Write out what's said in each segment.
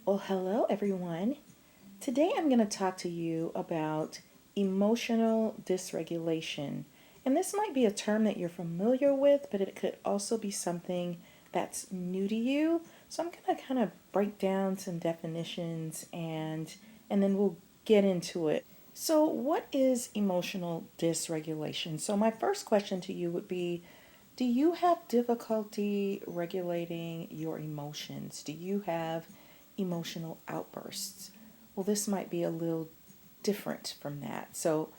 Well, hello everyone. Today I'm going to talk to you about emotional dysregulation. And this might be a term that you're familiar with, but it could also be something that's new to you. So I'm going to kind of break down some definitions and then we'll get into it. So, what is emotional dysregulation? So, my first question to you would be, do you have difficulty regulating your emotions? Do you have emotional outbursts? Well, this might be a little different from that. So,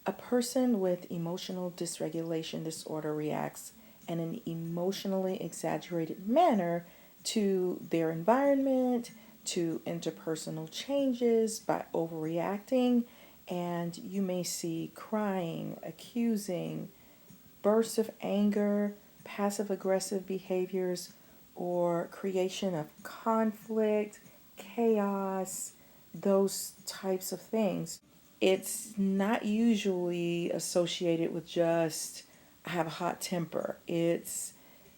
a person with emotional dysregulation disorder reacts in an emotionally exaggerated manner to their environment, to interpersonal changes by overreacting, and you may see crying, accusing, bursts of anger, passive aggressive behaviors, or creation of conflict, chaos, those types of things. It's not usually associated with just I have a hot temper. It's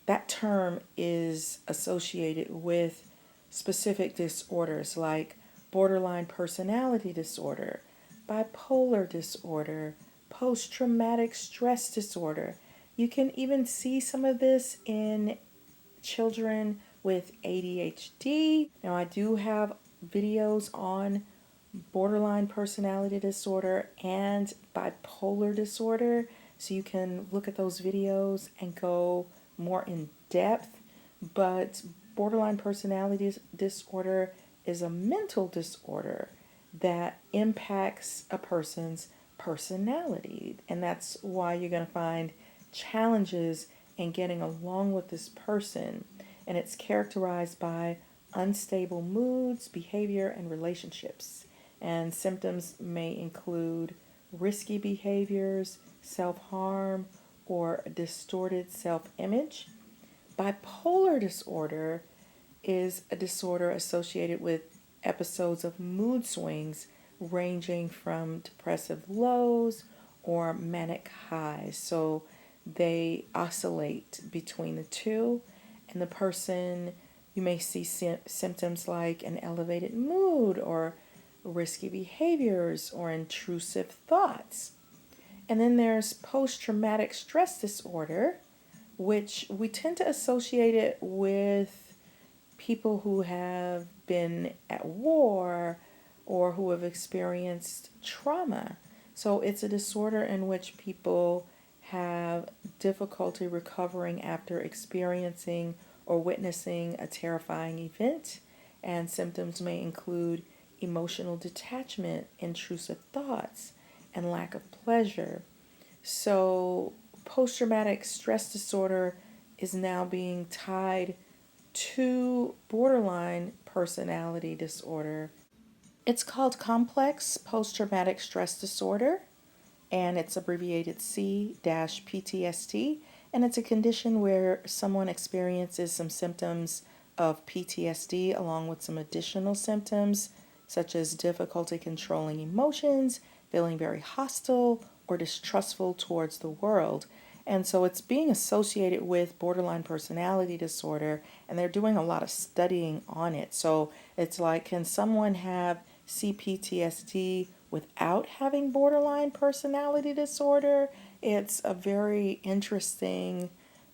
that term is associated with specific disorders like borderline personality disorder, bipolar disorder, post traumatic stress disorder. You can even see some of this in children with ADHD. Now, I do have videos on borderline personality disorder and bipolar disorder, so you can look at those videos and go more in depth. But borderline personality disorder is a mental disorder that impacts a person's personality, and that's why you're going to find challenges in getting along with this person. And it's characterized by unstable moods, behavior, and relationships. And symptoms may include risky behaviors, self harm, or a distorted self image. Bipolar disorder is a disorder associated with episodes of mood swings ranging from depressive lows or manic highs. So they oscillate between the two, and the person, you may see symptoms like an elevated mood or risky behaviors or intrusive thoughts. And then there's post traumatic stress disorder, which we tend to associate it with people who have been at war or who have experienced trauma. So it's a disorder in which people have difficulty recovering after experiencing or witnessing a terrifying event, and symptoms may include emotional detachment, intrusive thoughts, and lack of pleasure. So, post traumatic stress disorder is now being tied to borderline personality disorder. It's called complex post traumatic stress disorder, and it's abbreviated c-ptsd, and it's a condition where someone experiences some symptoms of PTSD along with some additional symptoms such as difficulty controlling emotions, feeling very hostile or distrustful towards the world. And so it's being associated with borderline personality disorder, and they're doing a lot of studying on it. So it's like, can someone have c-ptsd without having borderline personality disorder? It's a very interesting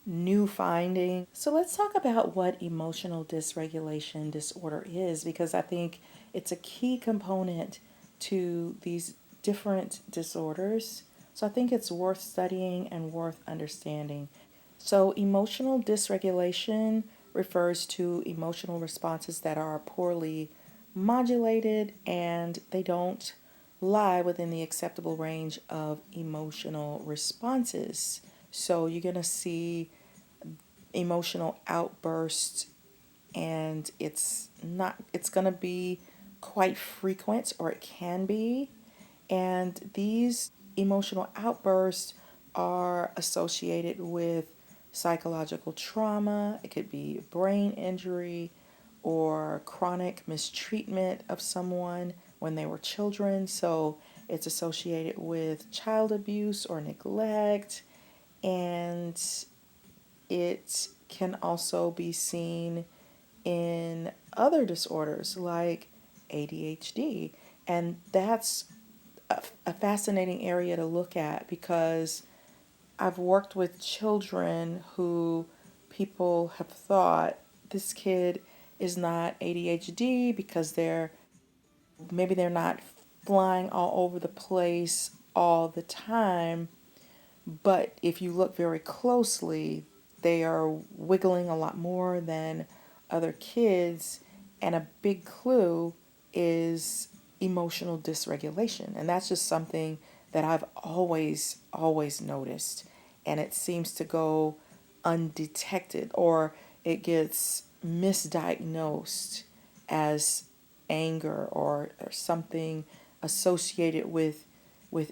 new finding. So let's talk about what emotional dysregulation disorder is, because I think it's a key component to these different disorders. So I think it's worth studying and worth understanding. So, emotional dysregulation refers to emotional responses that are poorly modulated and they don't lie within the acceptable range of emotional responses. So, you're going to see emotional outbursts, and it's going to be quite frequent, or it can be. And these emotional outbursts are associated with psychological trauma. It could be brain injury or chronic mistreatment of someone when they were children. So it's associated with child abuse or neglect. And it can also be seen in other disorders like ADHD. And that's a fascinating area to look at because I've worked with children who people have thought this kid is not ADHD because they're not flying all over the place all the time. But if you look very closely, they are wiggling a lot more than other kids. And a big clue is emotional dysregulation. And that's just something that I've always noticed. And it seems to go undetected, or it gets misdiagnosed as anger, or something associated with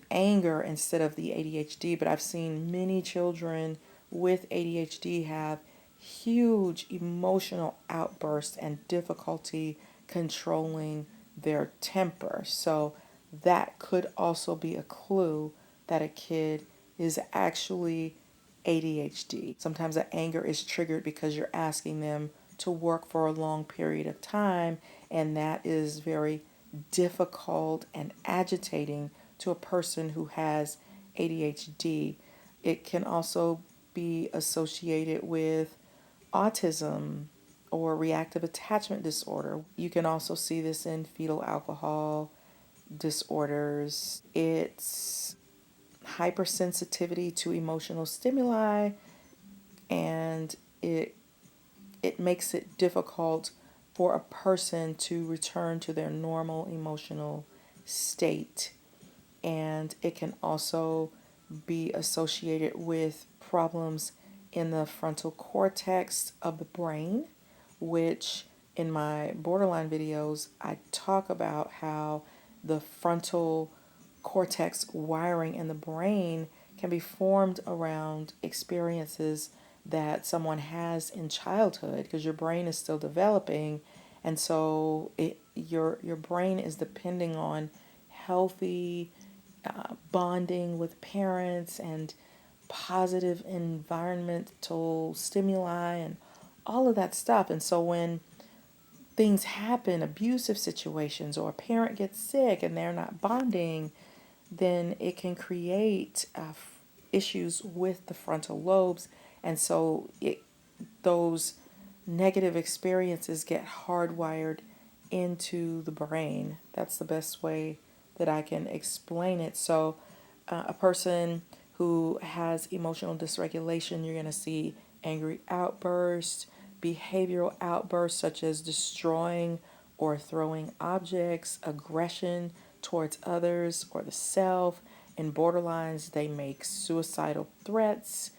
anger instead of the ADHD. But I've seen many children with ADHD have huge emotional outbursts and difficulty controlling their temper. So that could also be a clue that a kid is actually ADHD. Sometimes the anger is triggered because you're asking them to work for a long period of time, and that is very difficult and agitating to a person who has ADHD. It can also be associated with autism or reactive attachment disorder. You can also see this in fetal alcohol disorders. It's hypersensitivity to emotional stimuli, and it makes it difficult for a person to return to their normal emotional state. And it can also be associated with problems in the frontal cortex of the brain, which in my borderline videos, I talk about how the frontal cortex wiring in the brain can be formed around experiences that someone has in childhood, because your brain is still developing, and so your brain is depending on healthy bonding with parents and positive environmental stimuli and all of that stuff. And so when things happen, abusive situations, or a parent gets sick and they're not bonding, then it can create issues with the frontal lobes. And so those negative experiences get hardwired into the brain. That's the best way that I can explain it. So a person who has emotional dysregulation, you're going to see angry outbursts, behavioral outbursts such as destroying or throwing objects, aggression towards others or the self. In borderlines, they make suicidal threats,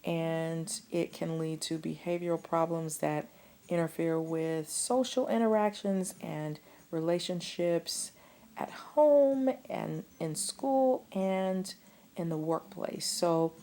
and it can lead to behavioral problems that interfere with social interactions and relationships at home and in school and in the workplace. So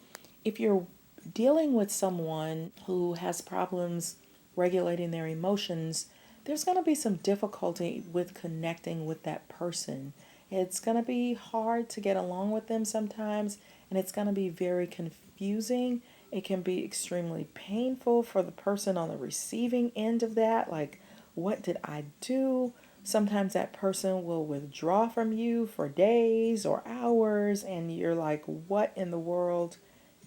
if you're dealing with someone who has problems regulating their emotions, there's going to be some difficulty with connecting with that person. It's going to be hard to get along with them sometimes, and it's going to be very confusing. It can be extremely painful for the person on the receiving end of that. Like, what did I do? Sometimes that person will withdraw from you for days or hours, and you're like, what in the world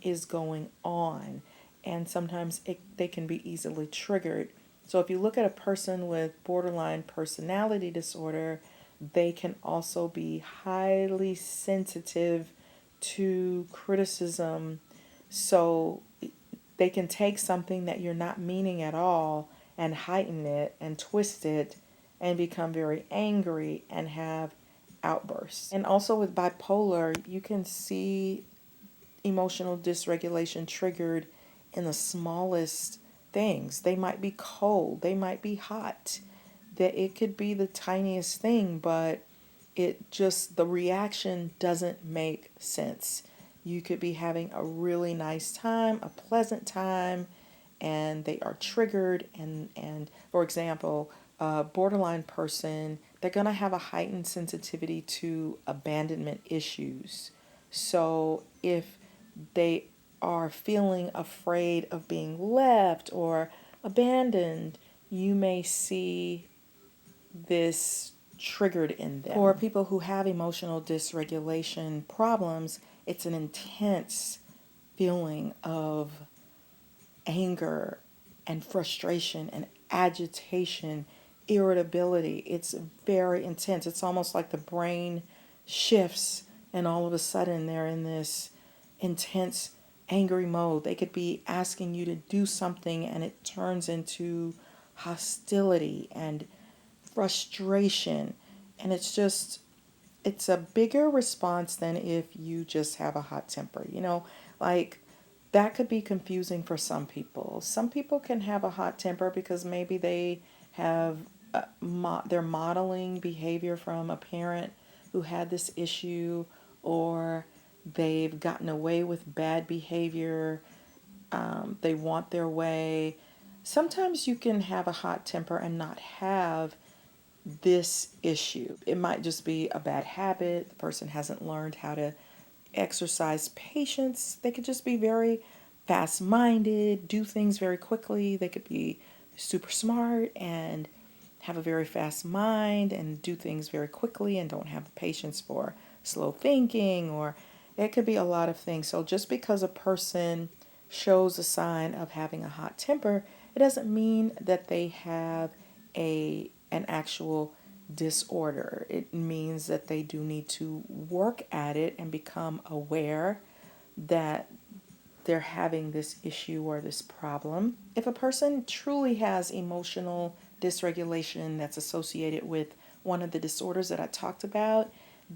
is going on? And sometimes they can be easily triggered. So if you look at a person with borderline personality disorder, they can also be highly sensitive to criticism. So they can take something that you're not meaning at all and heighten it and twist it and become very angry and have outbursts. And also with bipolar, you can see emotional dysregulation triggered in the smallest things. They might be cold, they might be hot, that it could be the tiniest thing, but the reaction doesn't make sense. You could be having a really nice time, a pleasant time, and they are triggered. And for example, a borderline person, they're going to have a heightened sensitivity to abandonment issues. So if they are feeling afraid of being left or abandoned, you may see this triggered in them. For people who have emotional dysregulation problems, it's an intense feeling of anger and frustration and agitation, irritability. It's very intense. It's almost like the brain shifts and all of a sudden they're in this intense angry mode. They could be asking you to do something and it turns into hostility and frustration. And it's a bigger response than if you just have a hot temper. Like that could be confusing for some people. Some people can have a hot temper because maybe they have they're modeling behavior from a parent who had this issue, or they've gotten away with bad behavior. They want their way. Sometimes you can have a hot temper and not have this issue. It might just be a bad habit. The person hasn't learned how to exercise patience. They could just be very fast minded, do things very quickly. They could be super smart and have a very fast mind and do things very quickly and don't have the patience for slow thinking, or it could be a lot of things. So just because a person shows a sign of having a hot temper, it doesn't mean that they have an actual disorder. It means that they do need to work at it and become aware that they're having this issue or this problem. If a person truly has emotional dysregulation that's associated with one of the disorders that I talked about,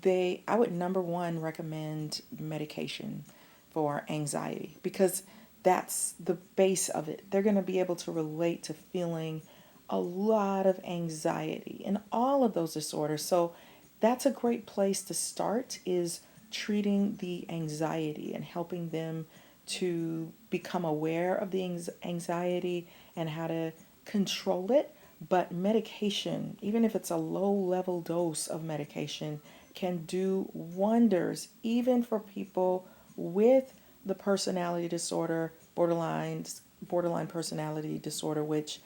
I would number one recommend medication for anxiety, because that's the base of it. They're going to be able to relate to feeling a lot of anxiety in all of those disorders. So that's a great place to start, is treating the anxiety and helping them to become aware of the anxiety and how to control it. But medication, even if it's a low level dose of medication, can do wonders even for people with the personality disorder, borderline personality disorder, which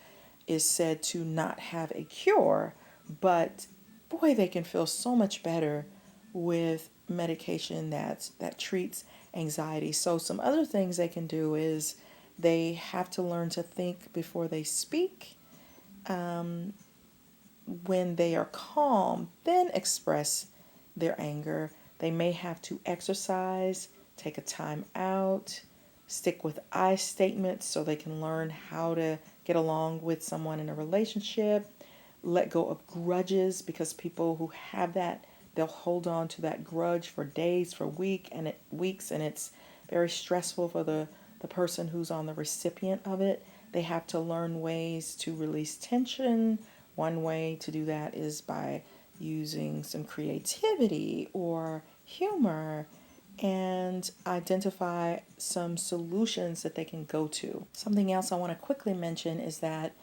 is said to not have a cure, but boy, they can feel so much better with medication that treats anxiety. So some other things they can do is they have to learn to think before they speak. When they are calm, then express their anger. They may have to exercise, take a time out, stick with I statements so they can learn how to get along with someone in a relationship, let go of grudges, because people who have that, they'll hold on to that grudge for days, for weeks, and it's very stressful for the person who's on the recipient of it. They have to learn ways to release tension. One way to do that is by using some creativity or humor and identify some solutions that they can go to. Something else I want to quickly mention is that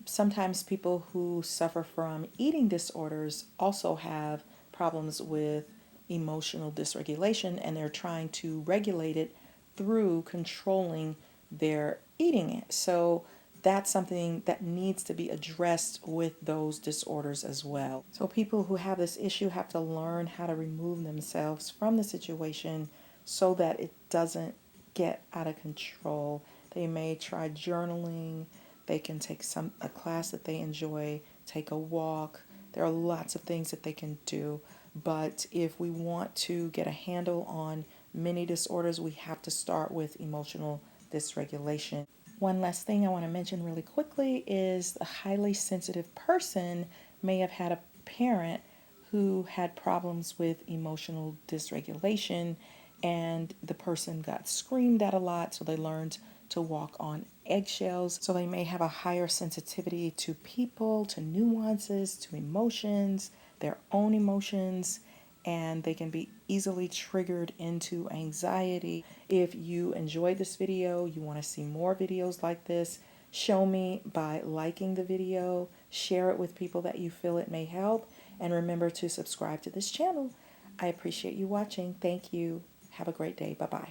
sometimes people who suffer from eating disorders also have problems with emotional dysregulation, and they're trying to regulate it through controlling their eating. So that's something that needs to be addressed with those disorders as well. So people who have this issue have to learn how to remove themselves from the situation so that it doesn't get out of control. They may try journaling. They can take a class that they enjoy, take a walk. There are lots of things that they can do. But if we want to get a handle on many disorders, we have to start with emotional dysregulation. One last thing I want to mention really quickly is a highly sensitive person may have had a parent who had problems with emotional dysregulation, and the person got screamed at a lot, so they learned to walk on eggshells. So they may have a higher sensitivity to people, to nuances, to emotions, their own emotions, and they can be easily triggered into anxiety. If you enjoyed this video, you want to see more videos like this, show me by liking the video, share it with people that you feel it may help, and remember to subscribe to this channel. I appreciate you watching. Thank you. Have a great day. Bye-bye.